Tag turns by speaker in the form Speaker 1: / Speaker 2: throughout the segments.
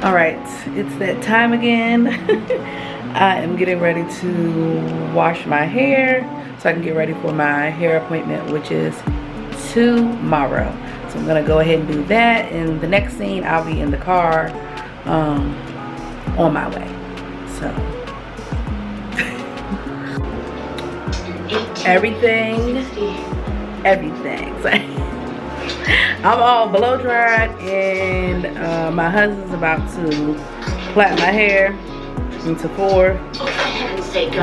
Speaker 1: All right, it's that time again. I am getting ready to wash my hair so I can get ready for my hair appointment, which is tomorrow. So I'm gonna go ahead and do that. And the next scene, I'll be in the car on my way. So everything. So, I'm all blow dried, and my husband's about to plait my hair into 4.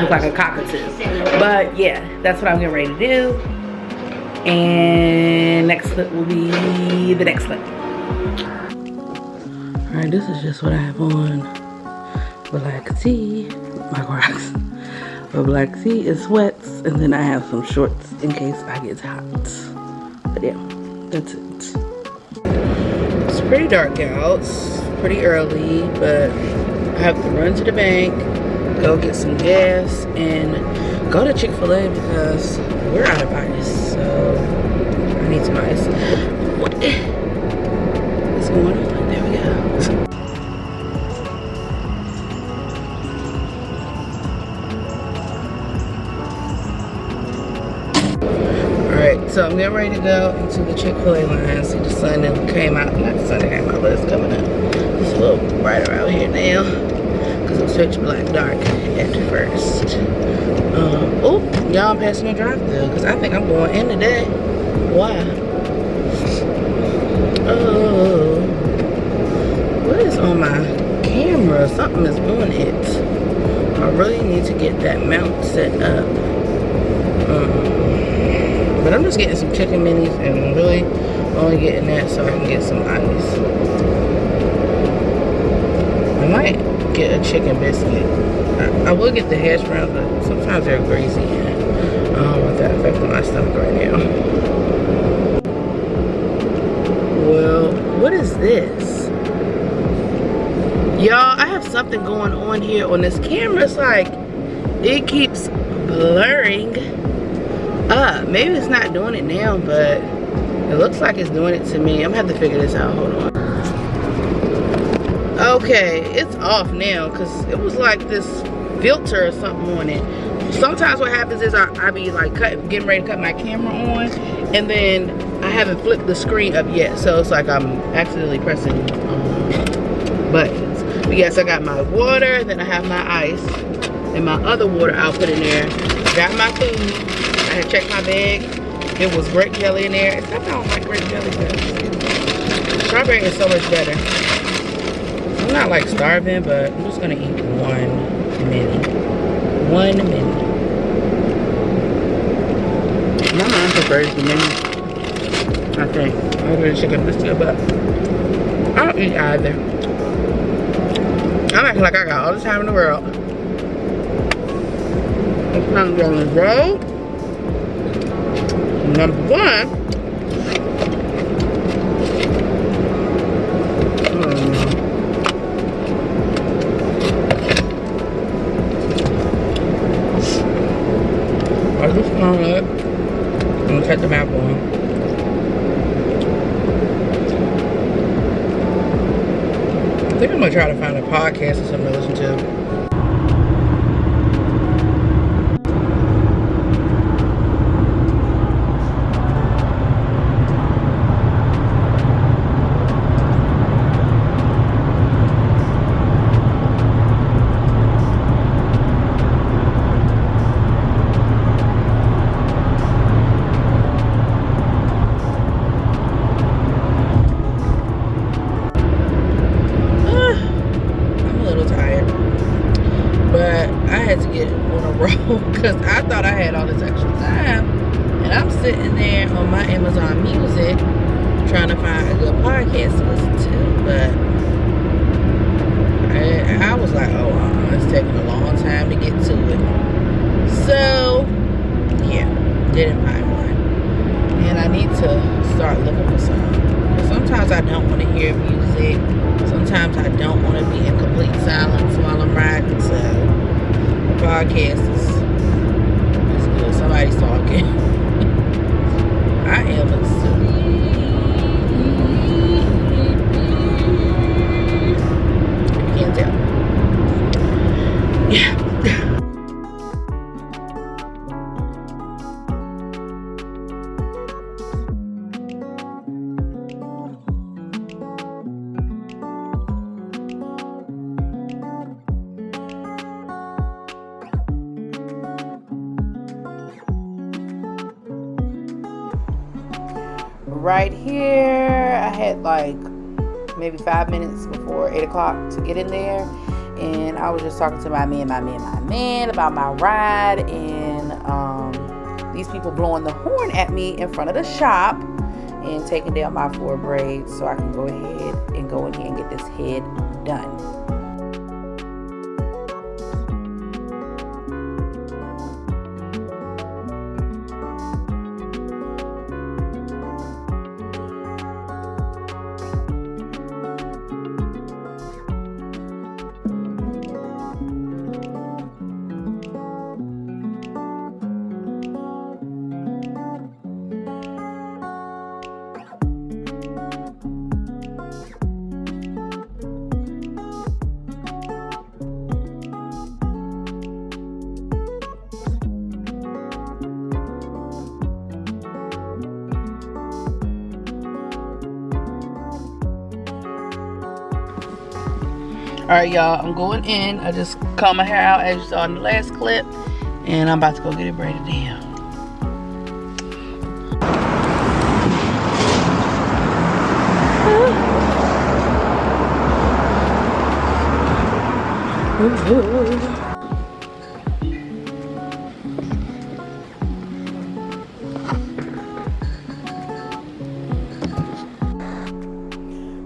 Speaker 1: Look like a cockatoo. But yeah, that's what I'm getting ready to do. And next clip will be the next clip. Alright, this is just what I have on. Black tee, my Crocs. A black tee and sweats, and then I have some shorts in case I get hot. But yeah, that's it. It's pretty dark out. It's pretty early, but I have to run to the bank, go get some gas, and go to Chipotle because we're out of ice. So I need some ice. What is going on? There we go. So I'm getting ready to go into the Chipotle line. See, the sun that came out. Not the sun that came out, but it's coming up. It's a little brighter out here now because it was pitch black dark at first. Oh, y'all, I'm passing the drive-thru because I think I'm going in today. Why? Oh, what is on my camera? Something is on it. I really need to get that mount set up. But I'm just getting some chicken minis and really only getting that so I can get some ice. I might get a chicken biscuit. I will get the hash browns, but sometimes they're greasy and I don't want that affecting my stomach right now. Well, what is this? Y'all, I have something going on here on this camera. It's like it keeps blurring up. Maybe it's not doing it now, but it looks like it's doing it to me. I'm gonna have to figure this out. Hold on. Okay, it's off now because it was like this filter or something on it. Sometimes what happens is I be like getting ready to cut my camera on, and then I haven't flipped the screen up yet, so it's like I'm accidentally pressing buttons. But yes, I got my water, then I have my ice, and my other water I'll put in there. Got my food. I checked my bag. It was grape jelly in there. Except I don't like grape jelly, but strawberry is so much better. I'm not like starving, but I'm just gonna eat one mini. One mini. My mom prefers the mini, I think. I'm gonna chicken biscuit, but I don't eat either. I'm acting like I got all the time in the world. It's time to go on this road. Number 1, I just found it. I'm gonna cut the map on. I think I'm gonna try to find a podcast or something to listen to. Because I thought I had all this extra time, and I'm sitting there on my Amazon Music trying to find a good podcast to listen to, but I was like, oh, it's taking a long time to get to it. So yeah, didn't find one, and I need to start looking for some. Sometimes I don't want to hear music. Sometimes I don't want to be in complete silence while I'm riding, so the podcast is good. Somebody's talking. I am asleep. right here. I had like maybe 5 minutes before 8 o'clock to get in there, and I was just talking to my man about my ride, and these people blowing the horn at me in front of the shop and taking down my 4 braids so I can go ahead and go in here and get this head done. Alright, y'all, I'm going in. I just combed my hair out as you saw in the last clip, and I'm about to go get it braided down.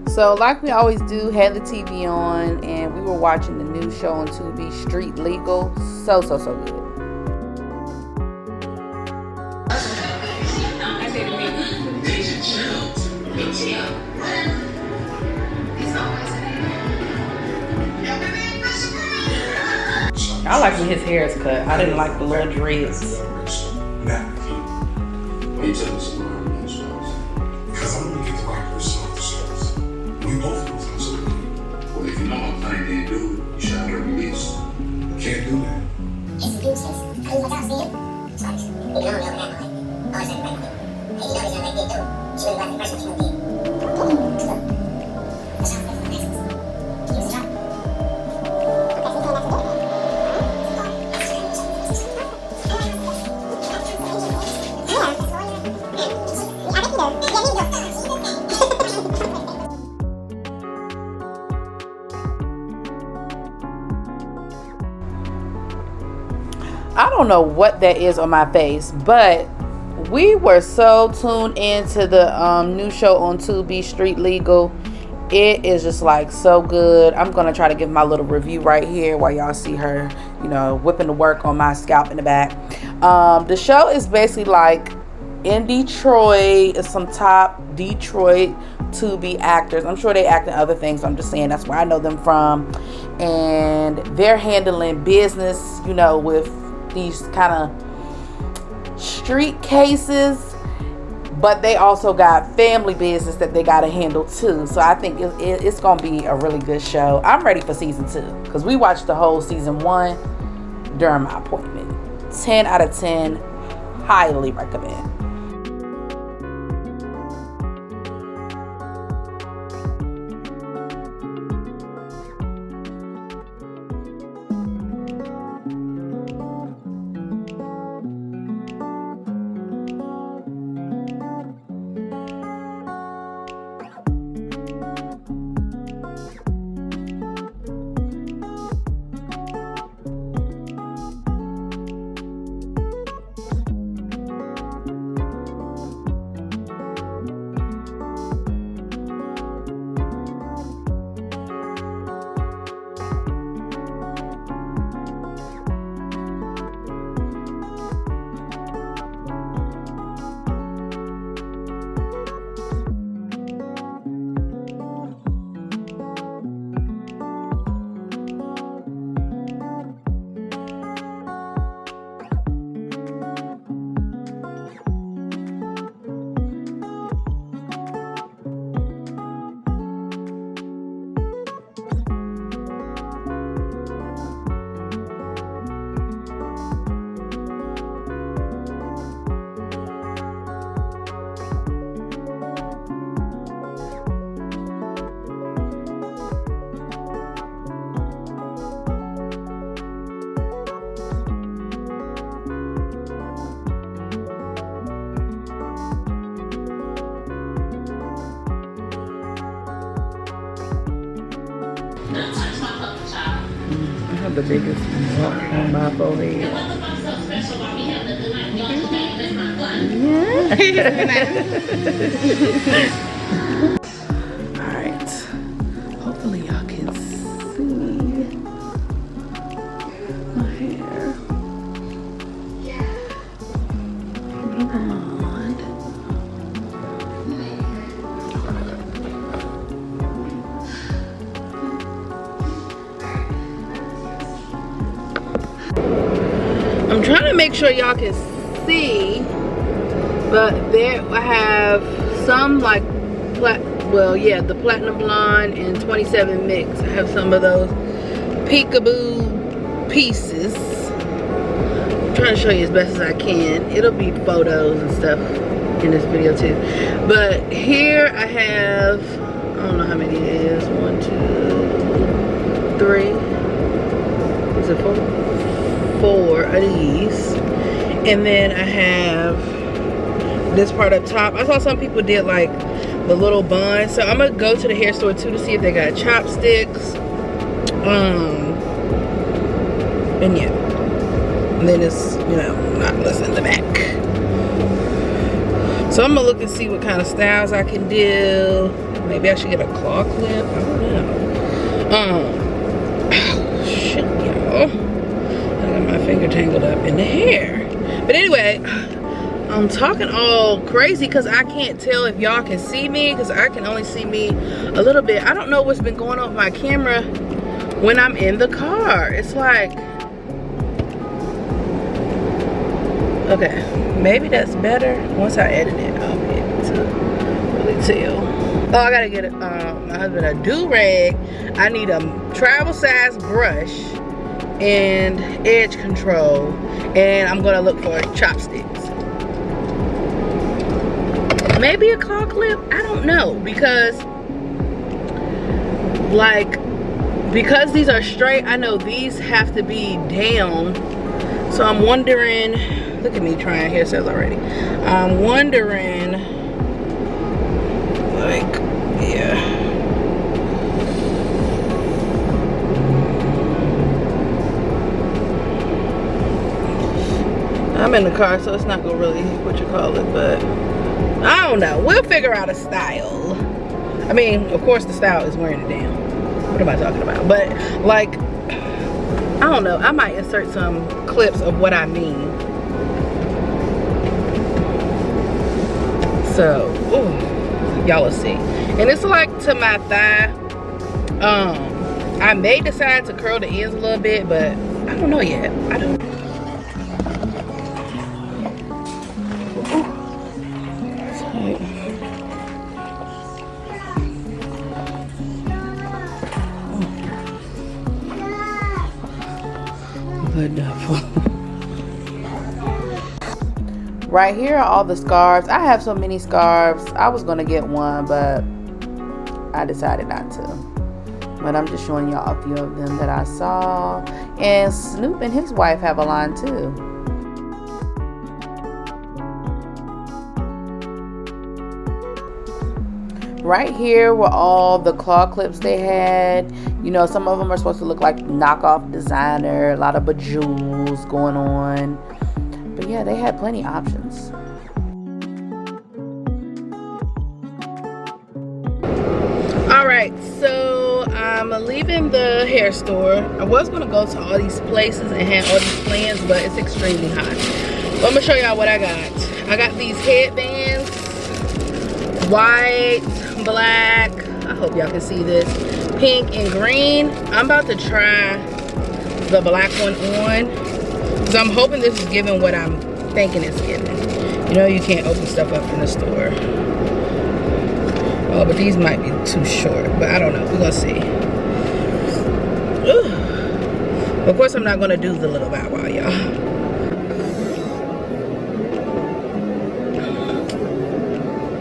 Speaker 1: So like we always do, had the TV on, and we were watching the new show on Tubi, Street Legal. So good. I like when his hair is cut. I didn't like the little dreads.
Speaker 2: Because I'm gonna get the right person off the streets. We both know absolutely. Well, if you know I'm planning to do it, you should have a release. I can't do that.
Speaker 3: It's a useless. I mean, without seeing it, sorry. You know, that way. Oh, it's like, hey, you know, he's gonna make it do. She was like the person she would be. The shop's different from the next one. Use the shop.
Speaker 1: I don't know what that is on my face, but we were so tuned into the new show on Tubi, Street Legal. It is just like so good. I'm gonna try to give my little review right here while y'all see her, you know, whipping the work on my scalp in the back. The show is basically like in Detroit. It's some top Detroit Tubi actors. I'm sure they act in other things. I'm just saying that's where I know them from. And they're handling business, you know, with these kind of street cases, but they also got family business that they got to handle too. So I think it's gonna be a really good show. I'm ready for season 2 because we watched the whole season 1 during my appointment. 10 out of 10, highly recommend. have the biggest bump on my forehead. Alright. Hopefully y'all can see my hair. Blonde. I'm trying to make sure y'all can see, but there I have some like the platinum blonde and 27 mix. I have some of those peekaboo pieces. I'm trying to show you as best as I can. It'll be photos and stuff in this video too. But here I have, I don't know how many it is. 1, 2, 3. Is it 4? 4 of these. And then I have this part up top. I saw some people did like the little bun, so I'm gonna go to the hair store too to see if they got chopsticks. And yeah, and then it's, you know, Knotless in the back. So I'm gonna look and see what kind of styles I can do. Maybe I should get a claw clip. I don't know. Shit, y'all. I got my finger tangled up in the hair. But anyway, I'm talking all crazy because I can't tell if y'all can see me, because I can only see me a little bit. I don't know what's been going on with my camera when I'm in the car. It's like, okay, maybe that's better. Once I edit it, I'll be able to really tell. Oh, I gotta get my husband a do-rag. I need a travel size brush and edge control, and I'm gonna look for chopsticks. Maybe a claw clip, I don't know, because these are straight, I know these have to be down. So I'm wondering, look at me trying hairstyles already. I'm wondering, like, yeah. I'm in the car, so it's not gonna really, what you call it, but I don't know. We'll figure out a style. I mean, of course the style is wearing it down. What am I talking about? But like, I don't know. I might insert some clips of what I mean. So, ooh, y'all will see. And it's like to my thigh. I may decide to curl the ends a little bit, but I don't know yet. I don't know. Right here are all the scarves. I have so many scarves. I was gonna get one, but I decided not to. But I'm just showing y'all a few of them that I saw. And Snoop and his wife have a line too. Right here were all the claw clips they had. You know, some of them are supposed to look like knockoff designer. A lot of bejewels going on. But yeah, they had plenty of options. Alright, so I'm leaving the hair store. I was going to go to all these places and have all these plans, but it's extremely hot. So I'm going to show y'all what I got. I got these headbands. White, black, I hope y'all can see this, pink and green. I'm about to try the black one on, because I'm hoping this is giving what I'm thinking it's giving. You know, you can't open stuff up in the store. Oh, but these might be too short, but I don't know. We're gonna see. Ooh. Of course, I'm not gonna do the little bow wow, y'all.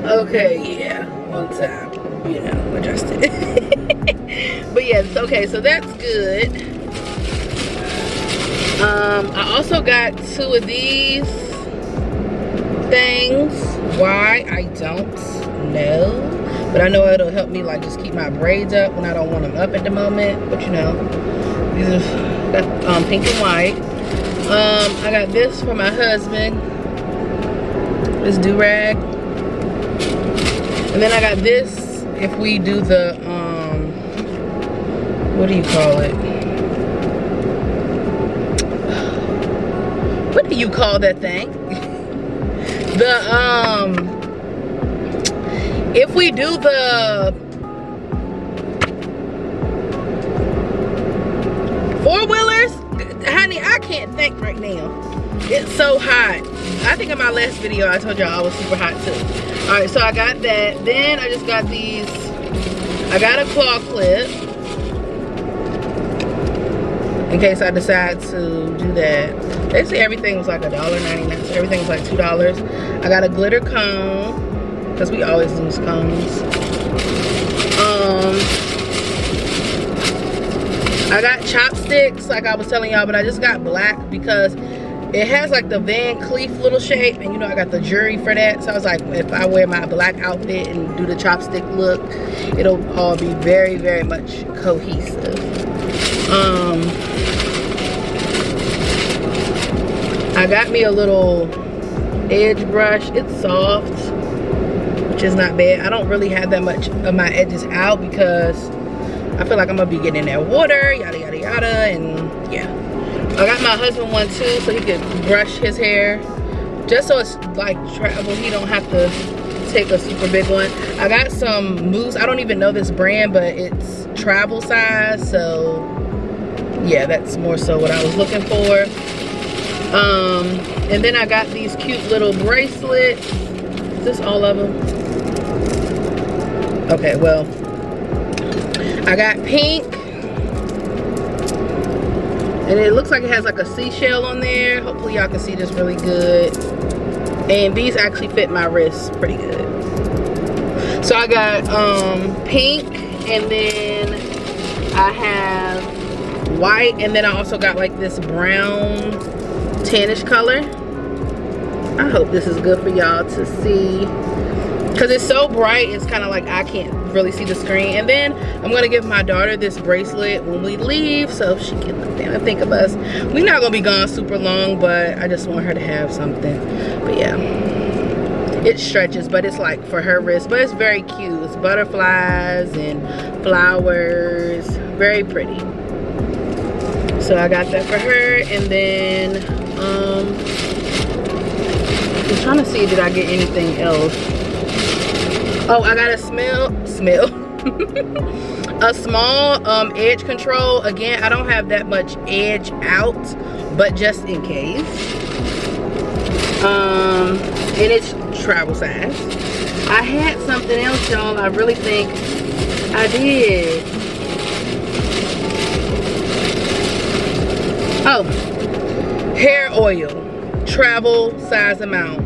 Speaker 1: Okay, yeah, one time, you know, adjusted. But yeah, it's okay, so that's good. I also got 2 of these. things. Why? I don't know. But I know it'll help me like just keep my braids up when I don't want them up at the moment. But you know, these are got pink and white. I got this for my husband. This do-rag. And then I got this if we do the what do you call it? What do you call that thing? The if we do the four-wheelers, honey, I can't think right now. It's so hot. I think in my last video I told y'all I was super hot too. Alright, so I got that. Then I just got these. I got a claw clip in case I decide to do that. They say everything was like $1.99, so everything was like $2. I got a glitter cone because we always lose cones. I got chopsticks like I was telling y'all, but I just got black because it has like the Van Cleef little shape, and you know I got the jewelry for that. So I was like, if I wear my black outfit and do the chopstick look, it'll all be very, very much cohesive. I got me a little edge brush. It's soft, which is not bad. I don't really have that much of my edges out because I feel like I'm gonna be getting in that water, yada yada yada, and yeah. I got my husband one too, so he could brush his hair, just so it's like travel. He don't have to take a super big one. I got some mousse. I don't even know this brand, but it's travel size, so yeah, that's more so what I was looking for. And then I got these cute little bracelets. Is this all of them? Okay, well, I got pink, and it looks like it has like a seashell on there. Hopefully y'all can see this really good. And these actually fit my wrist pretty good. So I got pink, and then I have white, and then I also got like this brown tannish color. I hope this is good for y'all to see because it's so bright. It's kind of like I can't really see the screen. And then I'm gonna give my daughter this bracelet when we leave, so she can think of us. We're not gonna be gone super long, but I just want her to have something. But yeah, it stretches, but it's like for her wrist, but it's very cute. It's butterflies and flowers, very pretty. So I got that for her. And then I'm trying to see, did I get anything else? Oh, I got a a small edge control. Again, I don't have that much edge out, but just in case. And it's travel size. I had something else, y'all. I really think I did. Oh, hair oil, travel size amount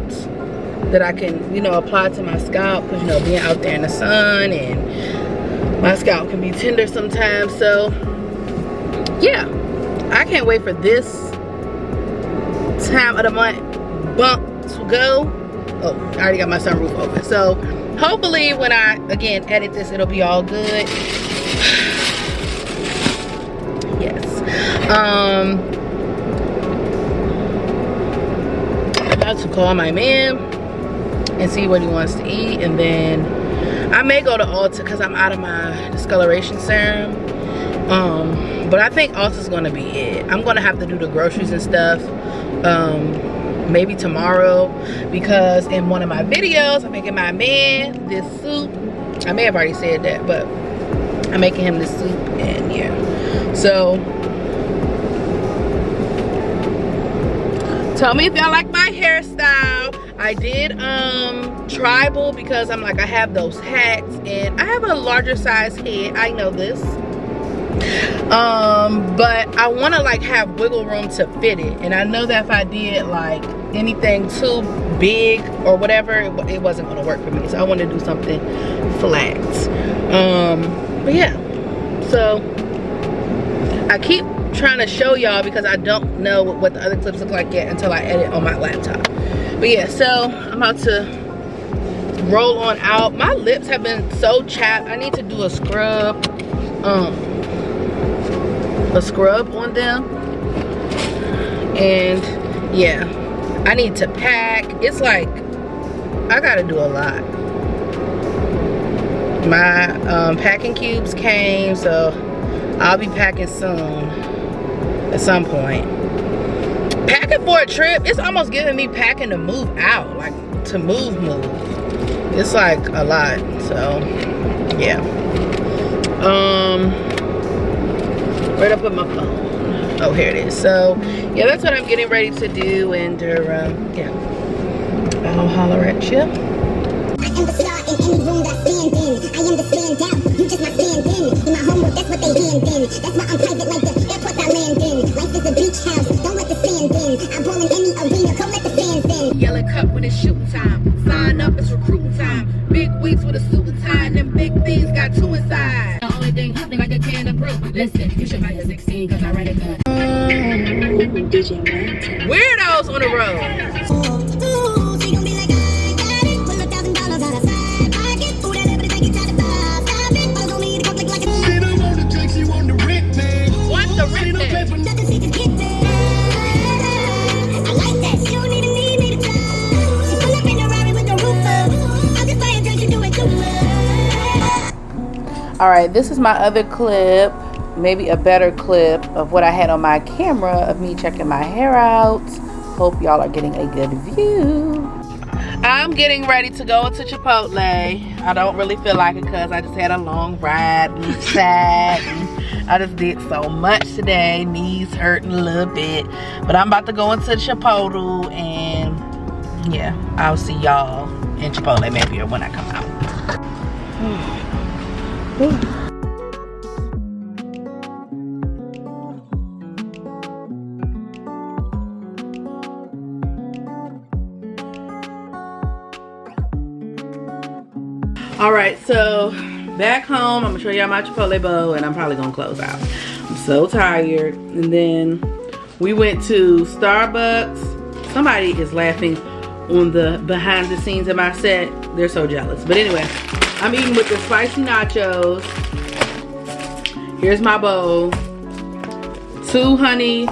Speaker 1: that I can, you know, apply to my scalp, because you know, being out there in the sun and my scalp can be tender sometimes. So yeah, I can't wait for this time of the month bump to go. Oh, I already got my sunroof open, so hopefully when I again edit this, it'll be all good. Yes. About to call my man and see what he wants to eat, and then I may go to Ulta because I'm out of my discoloration serum. But I think Ulta's gonna be it. I'm gonna have to do the groceries and stuff maybe tomorrow, because in one of my videos I'm making my man this soup. I may have already said that, but I'm making him this soup, and yeah. So tell me if y'all like my hairstyle. I did tribal because I'm like, I have those hats and I have a larger size head. I know this. But I want to like have wiggle room to fit it, and I know that if I did like anything too big or whatever, it wasn't going to work for me. So I want to do something flat. But yeah, so I keep trying to show y'all because I don't know what the other clips look like yet until I edit on my laptop. But yeah, so I'm about to roll on out. My lips have been so chapped. I need to do a scrub on them. And yeah, I need to pack. It's like I gotta do a lot. My packing cubes came, so I'll be packing soon at some point. Packing for a trip, it's almost giving me packing to move out, like to move. It's like a lot, so yeah. Where'd I put my phone? Oh, here it is. So yeah, that's what I'm getting ready to do, and yeah, I'll holler at you.
Speaker 3: I am the star in any room that I stand in. I am the standout, you just my stand in. In my homework, that's what they hand in. That's why I'm private like the airport I land in. Life is a beach house, don't let the sand in. I ball in any arena, come let the fans in.
Speaker 1: Yellow cup when it's shooting time. Sign up, it's recruiting time. Big weeks with a suit and tie, and them big things got two inside. The only thing I think I can improve. Listen, you should buy a 16 because I read it good. Weirdos on the road. What's the rent there? All right, this is my other clip, maybe a better clip of what I had on my camera of me checking my hair out. Hope y'all are getting a good view. I'm getting ready to go into Chipotle. I don't really feel like it because I just had a long ride and sad. And I just did so much today. Knees hurting a little bit. But I'm about to go into Chipotle, and yeah, I'll see y'all in Chipotle maybe, or when I come out. All right, so back home, I'm gonna show y'all my Chipotle bowl, and I'm probably gonna close out. I'm so tired. And then we went to Starbucks. Somebody is laughing on the behind the scenes of my set. They're so jealous. But anyway, I'm eating with the spicy nachos. Here's my bowl. 2 honey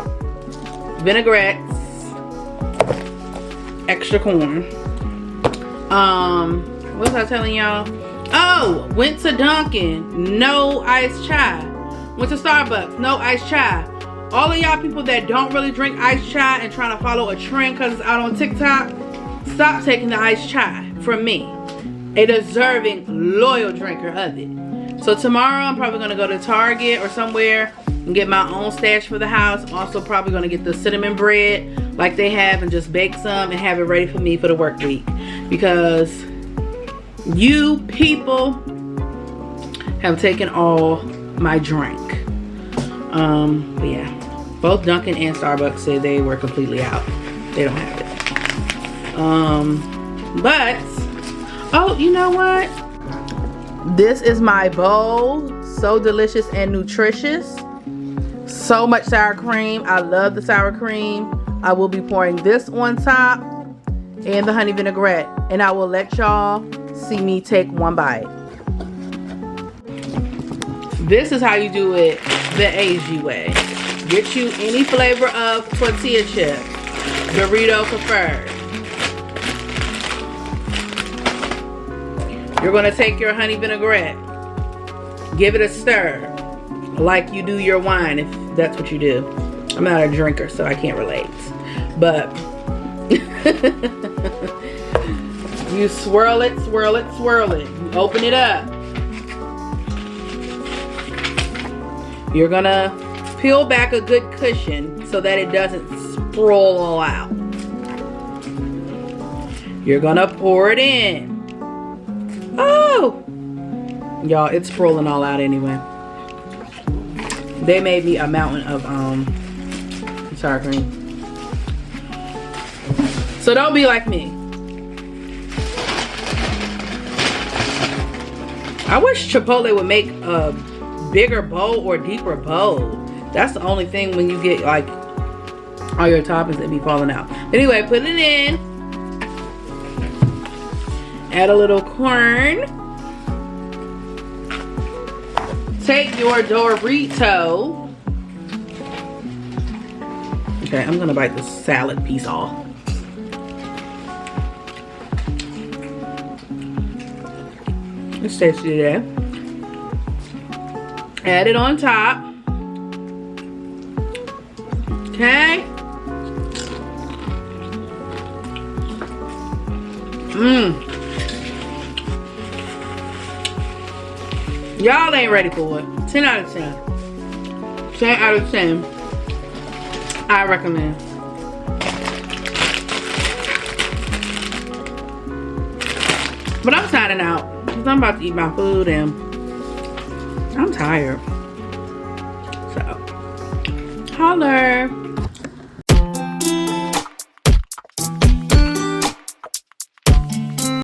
Speaker 1: vinaigrettes, extra corn. What was I telling y'all? Oh, went to Dunkin', no iced chai. Went to Starbucks, no iced chai. All of y'all people that don't really drink iced chai and trying to follow a trend because it's out on TikTok, stop taking the iced chai from me, a deserving, loyal drinker of it. So tomorrow I'm probably gonna go to Target or somewhere and get my own stash for the house. Also probably gonna get the cinnamon bread like they have and just bake some and have it ready for me for the work week, because you people have taken all my drink. But yeah, both Dunkin' and Starbucks said they were completely out. They don't have it. But oh, you know what? This is my bowl. So delicious and nutritious. So much sour cream. I love the sour cream. I will be pouring this on top and the honey vinaigrette, and I will let y'all see me take one bite. This is how you do it the Asian way. Get you any flavor of tortilla chip, Dorito preferred. You're gonna take your honey vinaigrette, give it a stir like you do your wine, if that's what you do. I'm not a drinker, so I can't relate, but you swirl it, swirl it, swirl it. You open it up. You're gonna peel back a good cushion so that it doesn't sprawl all out. You're gonna pour it in. Oh! Y'all, it's sprawling all out anyway. They made me a mountain of sour cream. So don't be like me. I wish Chipotle would make a bigger bowl or deeper bowl. That's the only thing when you get like all your toppings that be falling out. Anyway, put it in. Add a little corn. Take your Dorito. Okay, I'm gonna bite the salad piece off. It's tasty there. Add it on top. Okay. Y'all ain't ready for it. 10 out of 10. 10 out of 10. I recommend. But I'm signing out because I'm about to eat my food and I'm tired. So, holler.